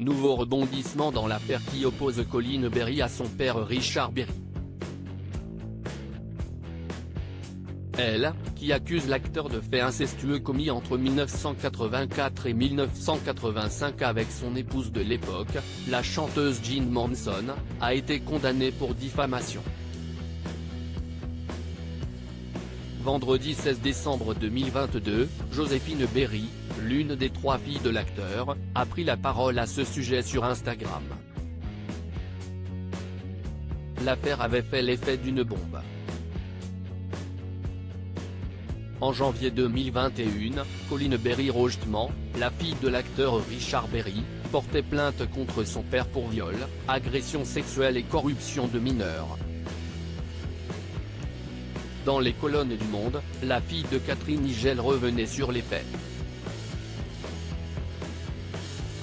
Nouveau rebondissement dans l'affaire qui oppose Colin Berry à son père Richard Berry. Elle, qui accuse l'acteur de faits incestueux commis entre 1984 et 1985 avec son épouse de l'époque, la chanteuse Jean Manson, a été condamnée pour diffamation. Vendredi 16 décembre 2022, Joséphine Berry, l'une des 3 filles de l'acteur, a pris la parole à ce sujet sur Instagram. L'affaire avait fait l'effet d'une bombe. En janvier 2021, Colin Berry Rojtman, la fille de l'acteur Richard Berry, portait plainte contre son père pour viol, agression sexuelle et corruption de mineurs. Dans les colonnes du Monde, la fille de Catherine Nigel revenait sur les faits.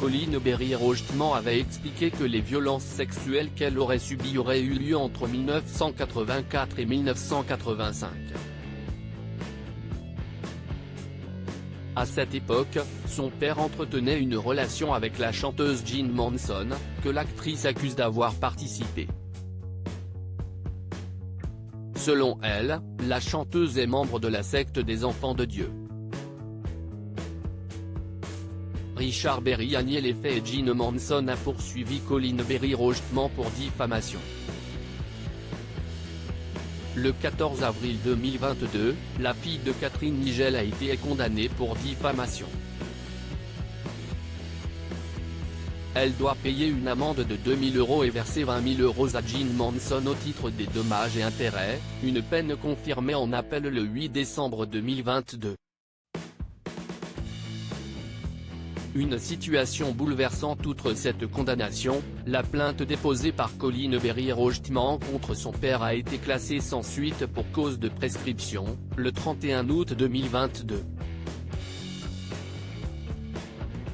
Colin Berry Rojtman avait expliqué que les violences sexuelles qu'elle aurait subies auraient eu lieu entre 1984 et 1985. À cette époque, son père entretenait une relation avec la chanteuse Jean Manson, que l'actrice accuse d'avoir participé. Selon elle, la chanteuse est membre de la secte des Enfants de Dieu. Richard Berry a nié les faits et Jean Manson a poursuivi Colin Berry Rojtman pour diffamation. Le 14 avril 2022, la fille de Catherine Nigel a été condamnée pour diffamation. Elle doit payer une amende de 2 000 € et verser 20 000 € à Jean Manson au titre des dommages et intérêts, une peine confirmée en appel le 8 décembre 2022. Une situation bouleversante. Outre cette condamnation, la plainte déposée par Colin Berry Rojtman contre son père a été classée sans suite pour cause de prescription, le 31 août 2022.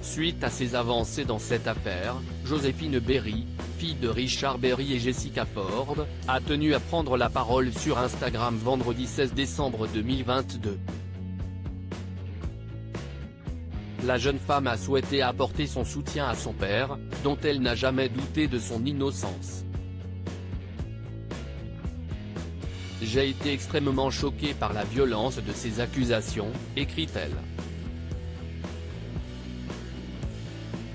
Suite à ces avancées dans cette affaire, Joséphine Berry, fille de Richard Berry et Jessica Ford, a tenu à prendre la parole sur Instagram vendredi 16 décembre 2022. La jeune femme a souhaité apporter son soutien à son père, dont elle n'a jamais douté de son innocence. « J'ai été extrêmement choquée par la violence de ces accusations, écrit-elle.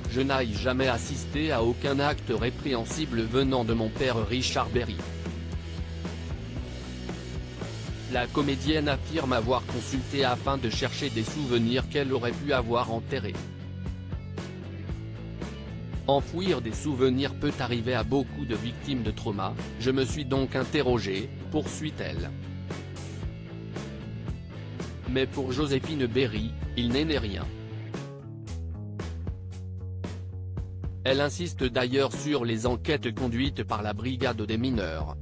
Je n'ai jamais assisté à aucun acte répréhensible venant de mon père Richard Berry. La comédienne affirme avoir consulté afin de chercher des souvenirs qu'elle aurait pu avoir enterrés. Enfouir des souvenirs peut arriver à beaucoup de victimes de trauma, je me suis donc interrogée, poursuit-elle. Mais pour Joséphine Berry, il n'est rien. Elle insiste d'ailleurs sur les enquêtes conduites par la brigade des mineurs.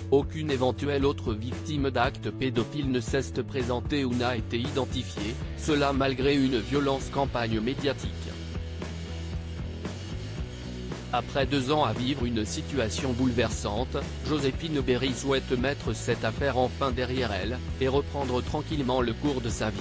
Aucune éventuelle autre victime d'actes pédophiles ne s'est présentée ou n'a été identifiée, cela malgré une violente campagne médiatique. Après 2 ans à vivre une situation bouleversante, Joséphine Berry souhaite mettre cette affaire enfin derrière elle, et reprendre tranquillement le cours de sa vie.